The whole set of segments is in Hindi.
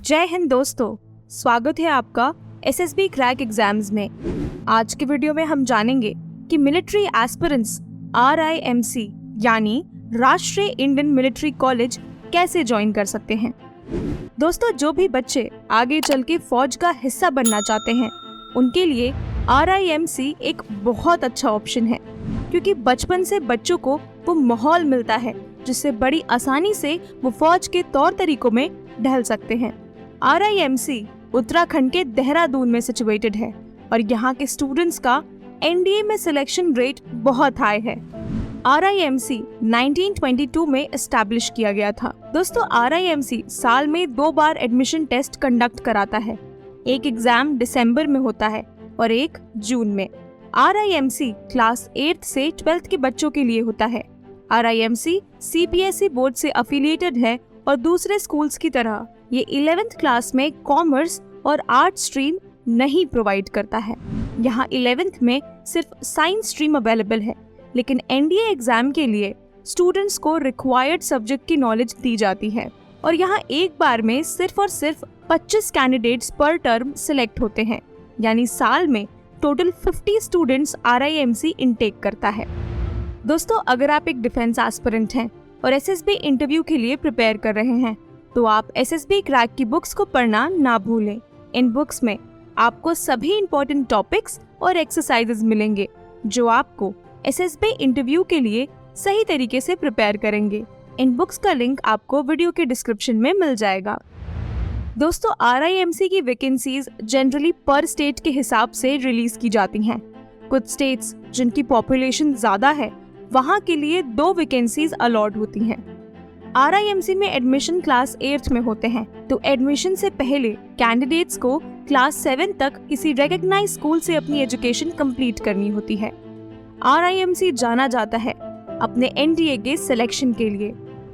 जय हिंद दोस्तों, स्वागत है आपका एसएसबी क्रैक एग्जाम्स में। आज के वीडियो में हम जानेंगे कि मिलिट्री एस्पिरेंट्स RIMC यानी राष्ट्रीय इंडियन मिलिट्री कॉलेज कैसे ज्वाइन कर सकते हैं। दोस्तों, जो भी बच्चे आगे चल के फौज का हिस्सा बनना चाहते हैं उनके लिए RIMC एक बहुत अच्छा ऑप्शन है, क्योंकि बचपन से बच्चों को वो माहौल मिलता है जिससे बड़ी आसानी से वो फौज के तौर तरीकों में ढल सकते हैं। RIMC उत्तराखंड के देहरादून में सिचुएटेड है और यहाँ के स्टूडेंट्स का NDA में सिलेक्शन रेट बहुत हाई है। RIMC 1922 में एस्टैब्लिश किया गया था। दोस्तों, RIMC साल में 2 बार एडमिशन टेस्ट कंडक्ट कराता है। एक एग्जाम दिसंबर में होता है और एक जून में। RIMC क्लास 8 से 12th के बच्चों के लिए होता है। RIMC CBSE बोर्ड से अफिलिएटेड है और दूसरे स्कूल्स की तरह ये 11th क्लास में कॉमर्स और आर्ट स्ट्रीम नहीं प्रोवाइड करता है। यहाँ 11th में सिर्फ साइंस स्ट्रीम अवेलेबल है, लेकिन NDA एग्जाम के लिए स्टूडेंट्स को रिक्वायर्ड सब्जेक्ट की नॉलेज दी जाती है और यहाँ एक बार में सिर्फ और सिर्फ 25 कैंडिडेट्स पर टर्म सिलेक्ट होते हैं, यानी साल में टोटल 50 स्टूडेंट्स RIMC इनटेक करता है। दोस्तों, अगर आप एक डिफेंस एस्पिरेंट हैं और SSB इंटरव्यू के लिए प्रिपेयर कर रहे हैं तो आप SSB क्रैक की बुक्स को पढ़ना ना भूलें। इन बुक्स में आपको सभी इम्पोर्टेंट टॉपिक्स और एक्सरसाइजेज मिलेंगे जो आपको SSB इंटरव्यू के लिए सही तरीके से प्रिपेयर करेंगे। इन बुक्स का लिंक आपको वीडियो के डिस्क्रिप्शन में मिल जाएगा। दोस्तों, RIMC की वैकेंसीज जनरली पर स्टेट के हिसाब से रिलीज की जाती हैं। कुछ स्टेट्स जिनकी पॉपुलेशन ज्यादा है वहाँ के लिए 2 वैकेंसीज अलॉट होती हैं। RIMC में एडमिशन क्लास 8 में होते हैं, तो एडमिशन से पहले कैंडिडेट्स को क्लास 7 तक किसी रिकॉग्नाइज्ड स्कूल से अपनी एजुकेशन कंप्लीट करनी होती है। RIMC जाना जाता है अपने NDA के सिलेक्शन के लिए।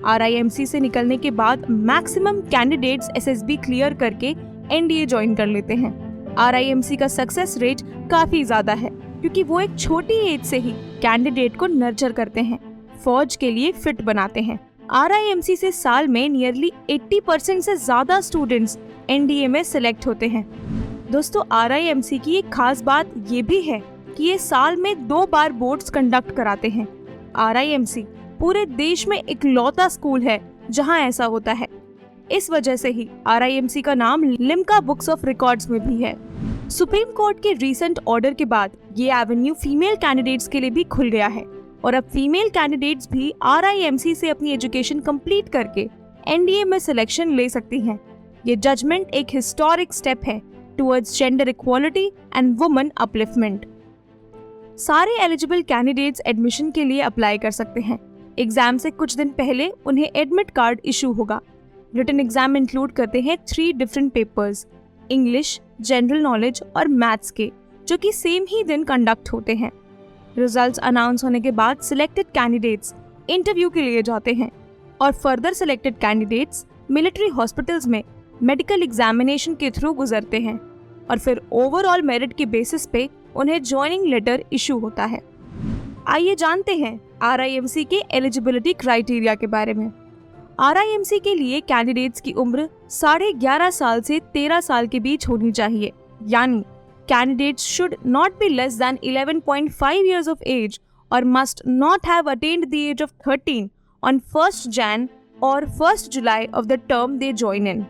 RIMC से निकलने के बाद मैक्सिमम कैंडिडेट्स SSB क्लियर करके NDA ज्वाइन कर लेते हैं। RIMC का सक्सेस रेट काफी ज्यादा है, क्योंकि वो एक छोटी एज से ही कैंडिडेट को नर्चर करते हैं, फौज के लिए फिट बनाते हैं। RIMC से साल में नियरली 80% से ज्यादा स्टूडेंट्स NDA में सिलेक्ट होते हैं। दोस्तों, RIMC की एक खास बात ये भी है कि ये साल में 2 बार बोर्ड्स कंडक्ट कराते हैं। RIMC पूरे देश में इकलौता स्कूल है जहां ऐसा होता है। इस वजह से ही RIMC का नाम लिम्का बुक्स ऑफ रिकॉर्ड्स में भी है। सुप्रीम कोर्ट के रीसेंट ऑर्डर के बाद ये एवेन्यू फीमेल कैंडिडेट्स के लिए भी खुल गया है और अब फीमेल कैंडिडेट्स भी RIMC से अपनी एजुकेशन कंप्लीट करके NDA में सिलेक्शन ले सकती हैं। ये जजमेंट एक हिस्टोरिक स्टेप है towards gender equality and women upliftment. सारे एलिजिबल कैंडिडेट्स एडमिशन के लिए अप्लाई कर सकते हैं। एग्जाम से कुछ दिन पहले उन्हें एडमिट कार्ड इशू होगा। रिटन एग्जाम इंक्लूड करते हैं 3 different papers, English, general knowledge और मैथ्स के, जो कि सेम ही दिन कंडक्ट होते हैं। रिजल्ट्स अनाउंस होने के बाद सिलेक्टेड कैंडिडेट्स इंटरव्यू के लिए जाते हैं और further selected candidates military hospitals में मेडिकल एग्जामिनेशन के थ्रू गुजरते हैं और फिर ओवरऑल मेरिट के बेसिस पे उन्हें ज्वाइनिंग लेटर इशू होता है। आइए जानते हैं RIMC के एलिजिबिलिटी क्राइटेरिया के बारे में। RIMC के लिए कैंडिडेट्स की उम्र 11.5 साल से 13 साल के बीच होनी चाहिए, यानी candidates should not be less than 11.5 years of age or must not have attained the age of 13 on 1st Jan or 1st July of the term they join in.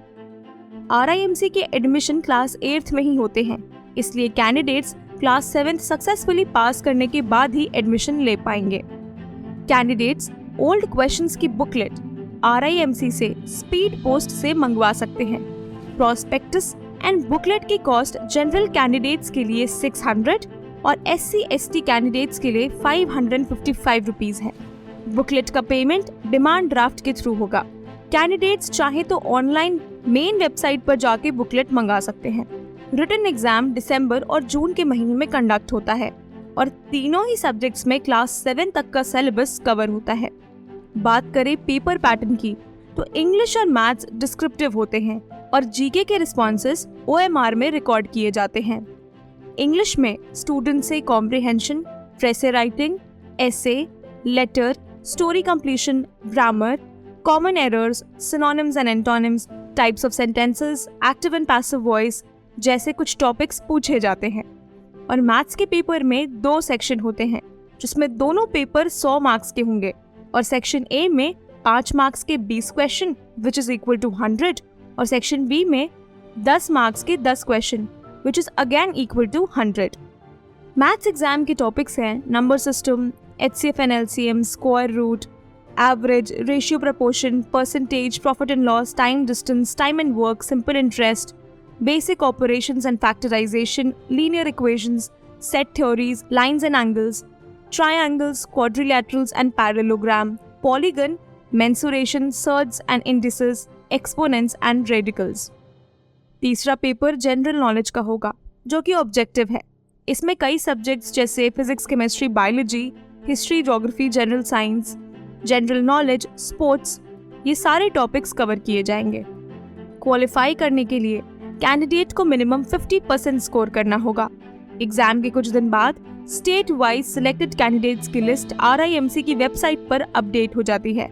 RIMC के एडमिशन क्लास 8 में ही होते हैं, इसलिए कैंडिडेट्स क्लास 7 सक्सेसफुली पास करने के बाद ही एडमिशन ले पाएंगे। कैंडिडेट्स ओल्ड क्वेश्चंस की बुकलेट RIMC से स्पीड पोस्ट से मंगवा सकते हैं। प्रोस्पेक्टस एंड बुकलेट की कॉस्ट जनरल कैंडिडेट्स के लिए 600 और SC/ST कैंडिडेट्स के लिए 555 रुपीज है। बुकलेट का पेमेंट डिमांड ड्राफ्ट के थ्रू होगा। कैंडिडेट्स चाहे तो ऑनलाइन मेन वेबसाइट पर जाके बुकलेट मंगा सकते हैं। रिटन एग्जाम दिसंबर और जून के महीने में कंडक्ट होता है और तीनों ही सब्जेक्ट्स में क्लास 7 तक का सिलेबस कवर होता है। बात करें पेपर पैटर्न की, तो इंग्लिश और मैथ्स डिस्क्रिप्टिव होते हैं और जीके के रिस्पॉन्सेस OMR में रिकॉर्ड किए जाते हैं। इंग्लिश में स्टूडेंट से comprehension, precis writing, essay, letter, story completion, grammar, common errors, synonyms and antonyms, types of sentences, active and passive voice जैसे कुछ टॉपिक्स पूछे जाते हैं। और मैथ्स के पेपर में 2 सेक्शन होते हैं, जिसमें दोनों पेपर 100 मार्क्स के होंगे। और सेक्शन ए में 5 मार्क्स के 20 question which is equal to 100, और सेक्शन बी में 10 मार्क्स के 10 question which is again equal to 100। Maths exam के टॉपिक्स हैं number system, HCF and LCM, square root, average, ratio proportion, percentage, profit and loss, time distance, time and work, simple interest, basic operations and factorization, linear equations, set theories, lines and angles, triangles, quadrilaterals and parallelogram, polygon, mensuration, surds and indices, exponents and radicals। तीसरा पेपर जनरल नॉलेज का होगा, जो कि ऑब्जेक्टिव है। इसमें कई सब्जेक्ट्स जैसे physics, chemistry, biology, history, geography, general science, general knowledge, sports, ये सारे टॉपिक्स कवर किए जाएंगे। क्वालिफाई करने के लिए कैंडिडेट को मिनिमम 50% स्कोर करना होगा। एग्जाम के कुछ दिन बाद स्टेट वाइज सिलेक्टेड कैंडिडेट्स की लिस्ट RIMC की वेबसाइट पर अपडेट हो जाती है।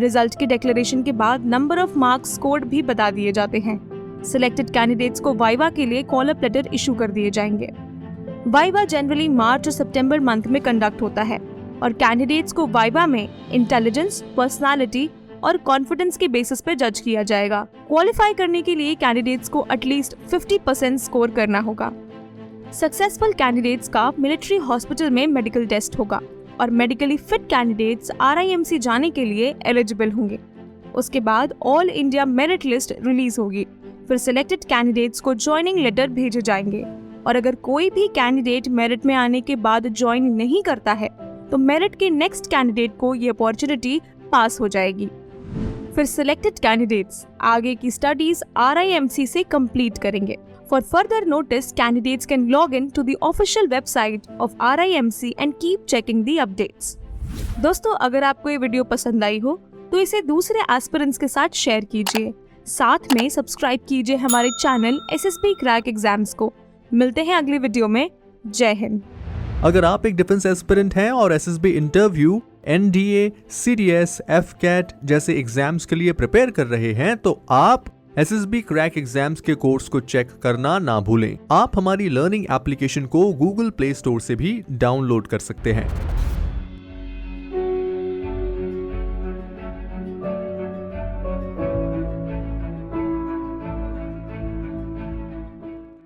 रिजल्ट के डिक्लेरेशन के बाद नंबर ऑफ मार्क्स स्कोर्ड भी बता दिए जाते हैं। सिलेक्टेड कैंडिडेट्स को वाइवा के लिए कॉल अप लेटर इशू कर दिए जाएंगे। वाइवा जनरली मार्च और सितंबर मंथ में कंडक्ट होता है और कैंडिडेट्स को वाइवा में इंटेलिजेंस, पर्सनालिटी और कॉन्फिडेंस के बेसिस पे जज किया जाएगा। क्वालिफाई करने के लिए कैंडिडेट्स को एटलीस्ट 50% स्कोर करना होगा। सक्सेसफुल कैंडिडेट्स का मिलिट्री हॉस्पिटल में मेडिकल टेस्ट होगा और मेडिकली फिट कैंडिडेट्स RIMC जाने के लिए एलिजिबल होंगे। उसके बाद all India merit list release होगी। फिर सिलेक्टेड कैंडिडेट्स को ज्वाइनिंग लेटर भेजे जाएंगे और अगर कोई भी कैंडिडेट मेरिट में आने के बाद ज्वाइन नहीं करता है तो मेरिट के नेक्स्ट कैंडिडेट को ये अपॉर्चुनिटी पास हो जाएगी। फिर सिलेक्टेड कैंडिडेट्स आगे की स्टडीज RIMC से कंप्लीट करेंगे। For further notice candidates can log in to the official website of RIMC and keep checking the updates. दोस्तों, अगर आपको ये वीडियो पसंद आई हो तो इसे दूसरे एस्पिरेंट्स के साथ शेयर कीजिए। साथ में सब्सक्राइब कीजिए हमारे चैनल SSB क्रैक एग्जाम्स को। मिलते हैं अगली वीडियो में। जय हिंद। अगर आप एक डिफेंस एस्पिरेंट हैं और SSB interview, NDA, CDS, FCAT जैसे एग्जाम्स के लिए प्रिपेयर कर रहे हैं तो आप SSB क्रैक एग्जाम्स के कोर्स को चेक करना ना भूलें। आप हमारी लर्निंग एप्लीकेशन को Google Play Store से भी डाउनलोड कर सकते हैं।